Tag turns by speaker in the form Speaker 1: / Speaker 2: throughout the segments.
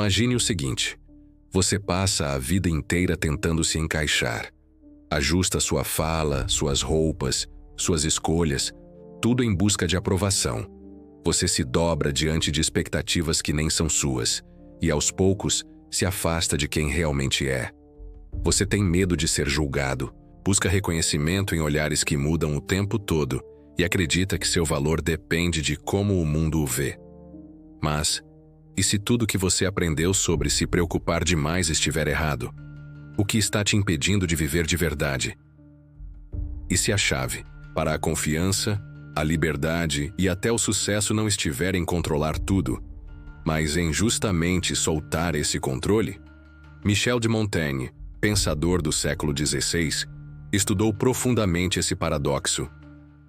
Speaker 1: Imagine o seguinte: você passa a vida inteira tentando se encaixar. Ajusta sua fala, suas roupas, suas escolhas, tudo em busca de aprovação. Você se dobra diante de expectativas que nem são suas, e aos poucos se afasta de quem realmente é. Você tem medo de ser julgado, busca reconhecimento em olhares que mudam o tempo todo e acredita que seu valor depende de como o mundo o vê. Mas, e se tudo que você aprendeu sobre se preocupar demais estiver errado? O que está te impedindo de viver de verdade? E se a chave para a confiança, a liberdade e até o sucesso não estiver em controlar tudo, mas em justamente soltar esse controle? Michel de Montaigne, pensador do século XVI, estudou profundamente esse paradoxo.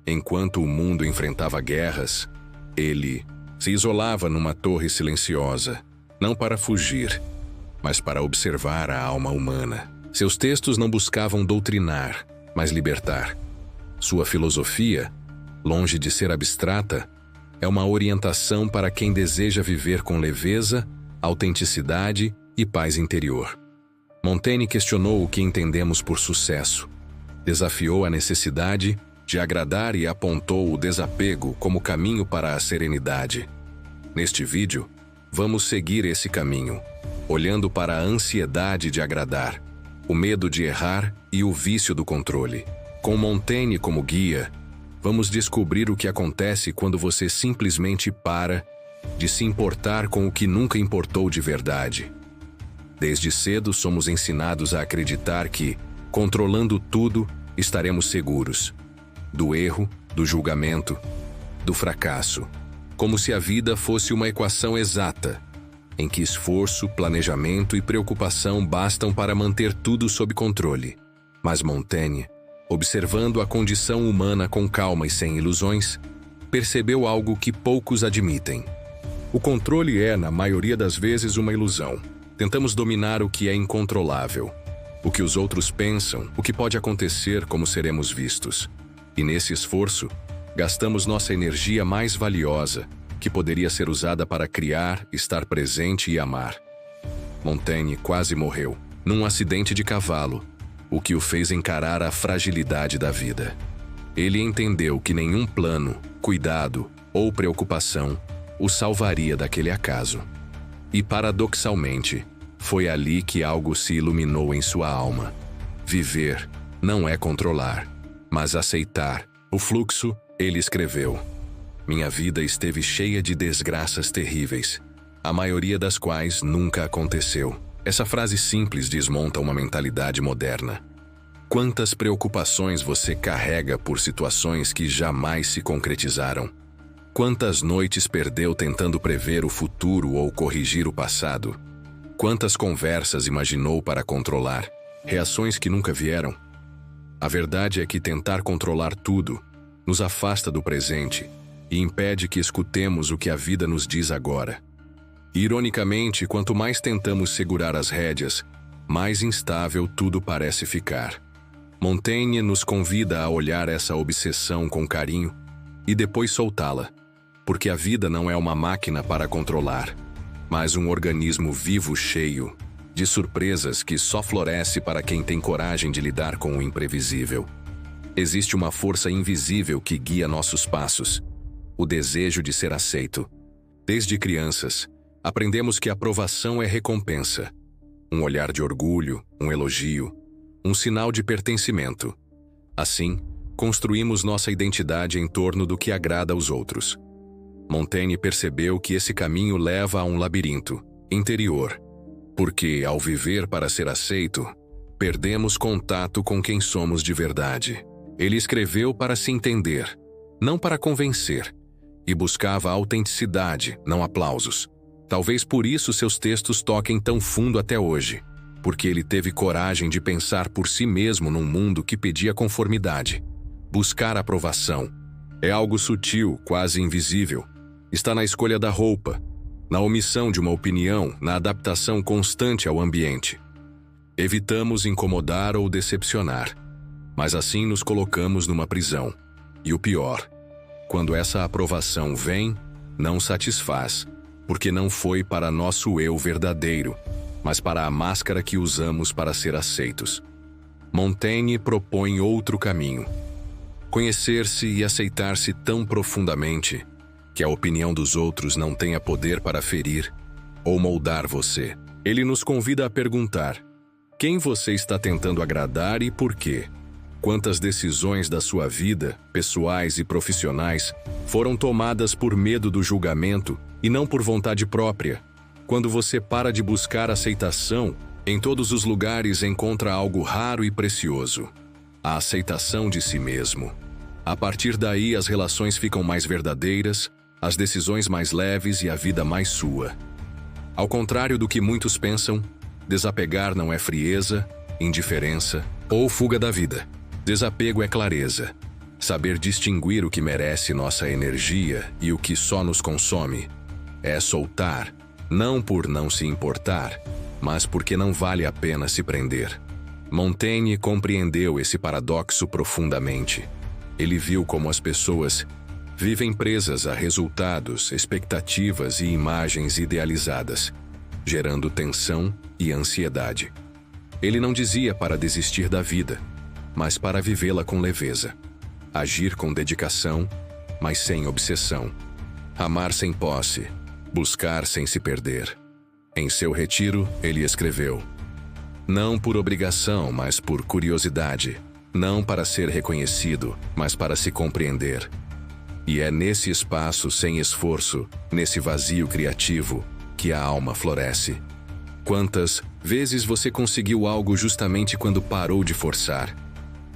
Speaker 1: Enquanto o mundo enfrentava guerras, ele se isolava numa torre silenciosa, não para fugir, mas para observar a alma humana. Seus textos não buscavam doutrinar, mas libertar. Sua filosofia, longe de ser abstrata, é uma orientação para quem deseja viver com leveza, autenticidade e paz interior. Montaigne questionou o que entendemos por sucesso, desafiou a necessidade de agradar e apontou o desapego como caminho para a serenidade. Neste vídeo, vamos seguir esse caminho, olhando para a ansiedade de agradar, o medo de errar e o vício do controle. Com Montaigne como guia, vamos descobrir o que acontece quando você simplesmente para de se importar com o que nunca importou de verdade. Desde cedo somos ensinados a acreditar que, controlando tudo, estaremos seguros. Do erro, do julgamento, do fracasso. Como se a vida fosse uma equação exata, em que esforço, planejamento e preocupação bastam para manter tudo sob controle. Mas Montaigne, observando a condição humana com calma e sem ilusões, percebeu algo que poucos admitem. O controle é, na maioria das vezes, uma ilusão. Tentamos dominar o que é incontrolável, o que os outros pensam, o que pode acontecer, como seremos vistos. E nesse esforço, gastamos nossa energia mais valiosa, que poderia ser usada para criar, estar presente e amar. Montaigne quase morreu, num acidente de cavalo, o que o fez encarar a fragilidade da vida. Ele entendeu que nenhum plano, cuidado ou preocupação o salvaria daquele acaso. E paradoxalmente, foi ali que algo se iluminou em sua alma. Viver não é controlar, mas aceitar. O fluxo, ele escreveu: minha vida esteve cheia de desgraças terríveis, a maioria das quais nunca aconteceu. Essa frase simples desmonta uma mentalidade moderna. Quantas preocupações você carrega por situações que jamais se concretizaram? Quantas noites perdeu tentando prever o futuro ou corrigir o passado? Quantas conversas imaginou para controlar, reações que nunca vieram? A verdade é que tentar controlar tudo nos afasta do presente e impede que escutemos o que a vida nos diz agora. Ironicamente, quanto mais tentamos segurar as rédeas, mais instável tudo parece ficar. Montaigne nos convida a olhar essa obsessão com carinho e depois soltá-la, porque a vida não é uma máquina para controlar, mas um organismo vivo cheio de surpresas que só floresce para quem tem coragem de lidar com o imprevisível. Existe uma força invisível que guia nossos passos, o desejo de ser aceito. Desde crianças, aprendemos que a aprovação é recompensa, um olhar de orgulho, um elogio, um sinal de pertencimento. Assim, construímos nossa identidade em torno do que agrada aos outros. Montaigne percebeu que esse caminho leva a um labirinto interior, porque, ao viver para ser aceito, perdemos contato com quem somos de verdade. Ele escreveu para se entender, não para convencer, e buscava autenticidade, não aplausos. Talvez por isso seus textos toquem tão fundo até hoje, porque ele teve coragem de pensar por si mesmo num mundo que pedia conformidade. Buscar aprovação é algo sutil, quase invisível. Está na escolha da roupa, na omissão de uma opinião, na adaptação constante ao ambiente. Evitamos incomodar ou decepcionar, mas assim nos colocamos numa prisão. E o pior, quando essa aprovação vem, não satisfaz, porque não foi para nosso eu verdadeiro, mas para a máscara que usamos para ser aceitos. Montaigne propõe outro caminho: conhecer-se e aceitar-se tão profundamente que a opinião dos outros não tenha poder para ferir ou moldar você. Ele nos convida a perguntar: quem você está tentando agradar e por quê? Quantas decisões da sua vida, pessoais e profissionais, foram tomadas por medo do julgamento e não por vontade própria? Quando você para de buscar aceitação, em todos os lugares encontra algo raro e precioso: a aceitação de si mesmo. A partir daí, as relações ficam mais verdadeiras, as decisões mais leves e a vida mais sua. Ao contrário do que muitos pensam, desapegar não é frieza, indiferença ou fuga da vida. Desapego é clareza, saber distinguir o que merece nossa energia e o que só nos consome. É soltar, não por não se importar, mas porque não vale a pena se prender. Montaigne compreendeu esse paradoxo profundamente. Ele viu como as pessoas vivem presas a resultados, expectativas e imagens idealizadas, gerando tensão e ansiedade. Ele não dizia para desistir da vida, mas para vivê-la com leveza. Agir com dedicação, mas sem obsessão. Amar sem posse, buscar sem se perder. Em seu retiro, ele escreveu: não por obrigação, mas por curiosidade. Não para ser reconhecido, mas para se compreender. E é nesse espaço sem esforço, nesse vazio criativo, que a alma floresce. Quantas vezes você conseguiu algo justamente quando parou de forçar?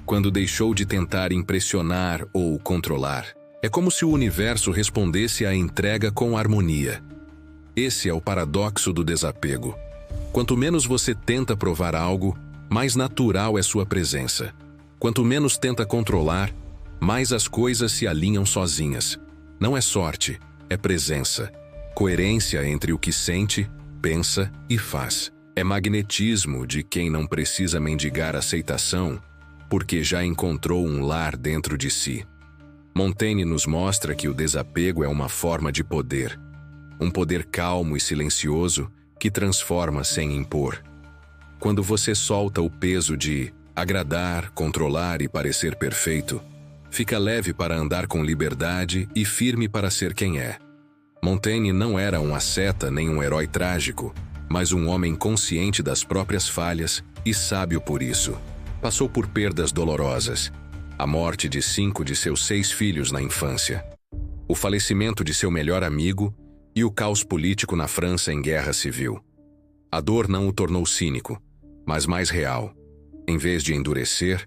Speaker 1: Quando deixou de tentar impressionar ou controlar? É como se o universo respondesse à entrega com harmonia. Esse é o paradoxo do desapego. Quanto menos você tenta provar algo, mais natural é sua presença. Quanto menos tenta controlar, mais as coisas se alinham sozinhas. Não é sorte, é presença. Coerência entre o que sente, pensa e faz. É magnetismo de quem não precisa mendigar aceitação, porque já encontrou um lar dentro de si. Montaigne nos mostra que o desapego é uma forma de poder. Um poder calmo e silencioso que transforma sem impor. Quando você solta o peso de agradar, controlar e parecer perfeito, fica leve para andar com liberdade e firme para ser quem é. Montaigne não era um asceta nem um herói trágico, mas um homem consciente das próprias falhas e sábio por isso. Passou por perdas dolorosas, a morte de 5 de seus 6 filhos na infância, o falecimento de seu melhor amigo e o caos político na França em guerra civil. A dor não o tornou cínico, mas mais real. Em vez de endurecer,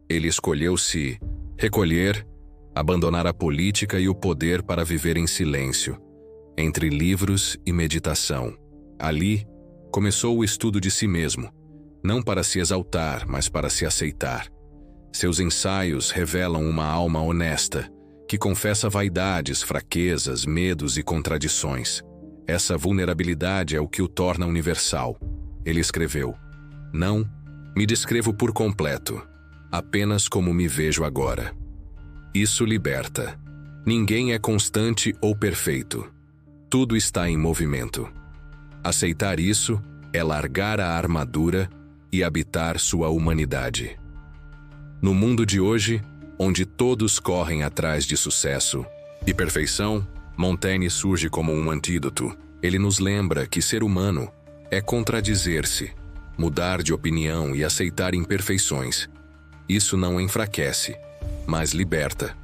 Speaker 1: ele escolheu se recolher, abandonar a política e o poder para viver em silêncio, entre livros e meditação. Ali, começou o estudo de si mesmo, não para se exaltar, mas para se aceitar. Seus ensaios revelam uma alma honesta, que confessa vaidades, fraquezas, medos e contradições. Essa vulnerabilidade é o que o torna universal. Ele escreveu: não me descrevo por completo, apenas como me vejo agora. Isso liberta. Ninguém é constante ou perfeito. Tudo está em movimento. Aceitar isso é largar a armadura e habitar sua humanidade. No mundo de hoje, onde todos correm atrás de sucesso e perfeição, Montaigne surge como um antídoto. Ele nos lembra que ser humano é contradizer-se, mudar de opinião e aceitar imperfeições. Isso não enfraquece, mas liberta.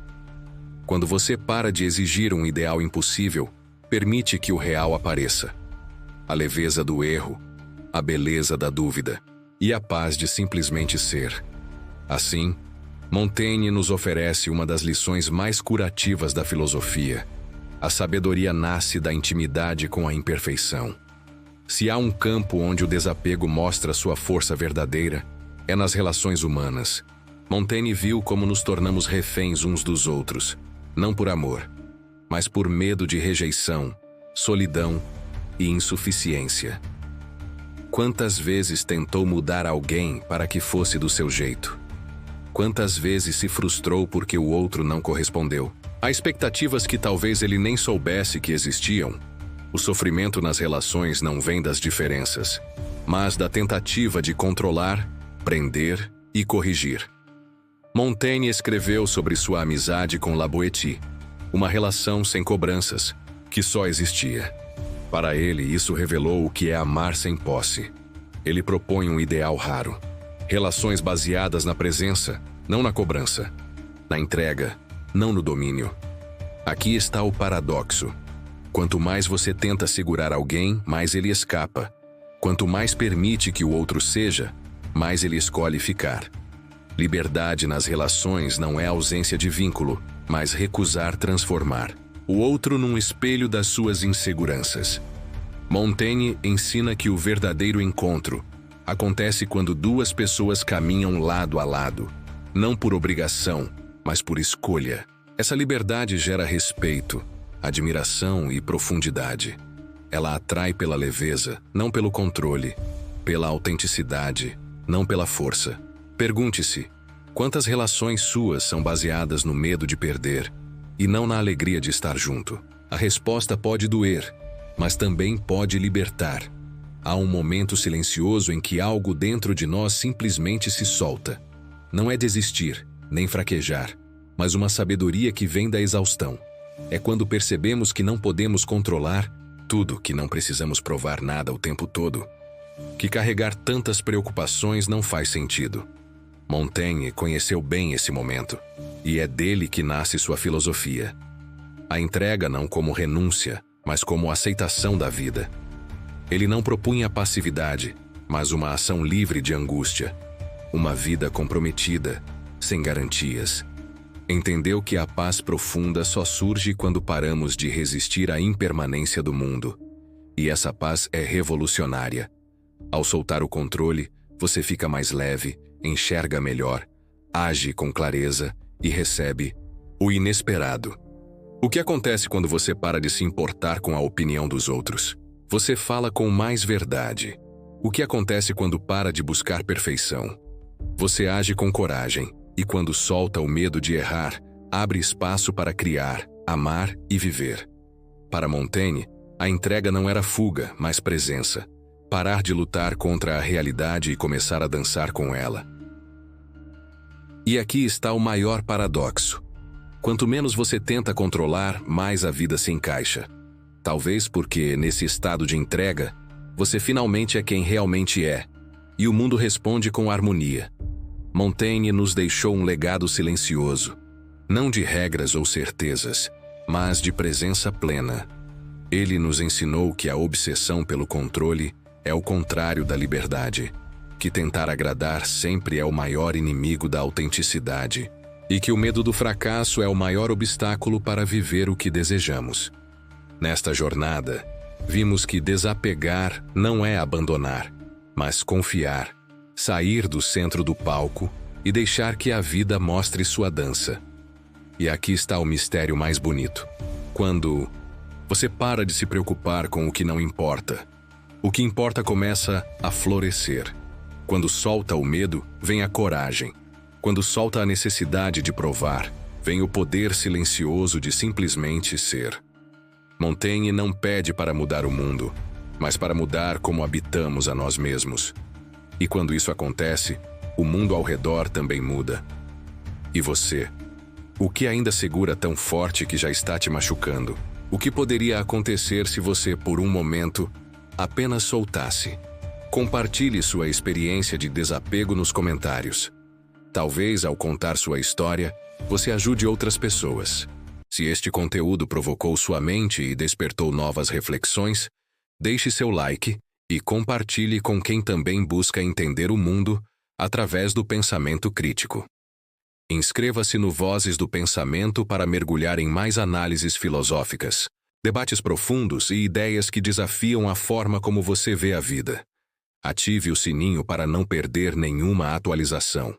Speaker 1: Quando você para de exigir um ideal impossível, permite que o real apareça. A leveza do erro, a beleza da dúvida e a paz de simplesmente ser. Assim, Montaigne nos oferece uma das lições mais curativas da filosofia. A sabedoria nasce da intimidade com a imperfeição. Se há um campo onde o desapego mostra sua força verdadeira, é nas relações humanas. Montaigne viu como nos tornamos reféns uns dos outros, não por amor, mas por medo de rejeição, solidão e insuficiência. Quantas vezes tentou mudar alguém para que fosse do seu jeito? Quantas vezes se frustrou porque o outro não correspondeu? Há expectativas que talvez ele nem soubesse que existiam. O sofrimento nas relações não vem das diferenças, mas da tentativa de controlar, prender e corrigir. Montaigne escreveu sobre sua amizade com La Boétie, uma relação sem cobranças, que só existia. Para ele, isso revelou o que é amar sem posse. Ele propõe um ideal raro. Relações baseadas na presença, não na cobrança. Na entrega, não no domínio. Aqui está o paradoxo. Quanto mais você tenta segurar alguém, mais ele escapa. Quanto mais permite que o outro seja, mais ele escolhe ficar. Liberdade nas relações não é ausência de vínculo, mas recusar transformar o outro num espelho das suas inseguranças. Montaigne ensina que o verdadeiro encontro acontece quando duas pessoas caminham lado a lado, não por obrigação, mas por escolha. Essa liberdade gera respeito, admiração e profundidade. Ela atrai pela leveza, não pelo controle, pela autenticidade, não pela força. Pergunte-se, quantas relações suas são baseadas no medo de perder e não na alegria de estar junto? A resposta pode doer, mas também pode libertar. Há um momento silencioso em que algo dentro de nós simplesmente se solta. Não é desistir, nem fraquejar, mas uma sabedoria que vem da exaustão. É quando percebemos que não podemos controlar tudo, que não precisamos provar nada o tempo todo, que carregar tantas preocupações não faz sentido. Montaigne conheceu bem esse momento, e é dele que nasce sua filosofia. A entrega não como renúncia, mas como aceitação da vida. Ele não propunha passividade, mas uma ação livre de angústia. Uma vida comprometida, sem garantias. Entendeu que a paz profunda só surge quando paramos de resistir à impermanência do mundo. E essa paz é revolucionária. Ao soltar o controle, você fica mais leve, enxerga melhor, age com clareza e recebe o inesperado. O que acontece quando você para de se importar com a opinião dos outros? Você fala com mais verdade. O que acontece quando para de buscar perfeição? Você age com coragem, e quando solta o medo de errar, abre espaço para criar, amar e viver. Para Montaigne, a entrega não era fuga, mas presença. Parar de lutar contra a realidade e começar a dançar com ela. E aqui está o maior paradoxo. Quanto menos você tenta controlar, mais a vida se encaixa. Talvez porque, nesse estado de entrega, você finalmente é quem realmente é, e o mundo responde com harmonia. Montaigne nos deixou um legado silencioso, não de regras ou certezas, mas de presença plena. Ele nos ensinou que a obsessão pelo controle é o contrário da liberdade, que tentar agradar sempre é o maior inimigo da autenticidade, e que o medo do fracasso é o maior obstáculo para viver o que desejamos. Nesta jornada, vimos que desapegar não é abandonar, mas confiar, sair do centro do palco e deixar que a vida mostre sua dança. E aqui está o mistério mais bonito. Quando você para de se preocupar com o que não importa, o que importa começa a florescer. Quando solta o medo, vem a coragem. Quando solta a necessidade de provar, vem o poder silencioso de simplesmente ser. Montaigne não pede para mudar o mundo, mas para mudar como habitamos a nós mesmos. E quando isso acontece, o mundo ao redor também muda. E você? O que ainda segura tão forte que já está te machucando? O que poderia acontecer se você, por um momento, apenas soltasse? Compartilhe sua experiência de desapego nos comentários. Talvez, ao contar sua história, você ajude outras pessoas. Se este conteúdo provocou sua mente e despertou novas reflexões, deixe seu like e compartilhe com quem também busca entender o mundo através do pensamento crítico. Inscreva-se no Vozes do Pensamento para mergulhar em mais análises filosóficas, debates profundos e ideias que desafiam a forma como você vê a vida. Ative o sininho para não perder nenhuma atualização.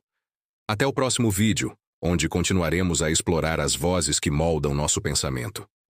Speaker 1: Até o próximo vídeo, onde continuaremos a explorar as vozes que moldam nosso pensamento.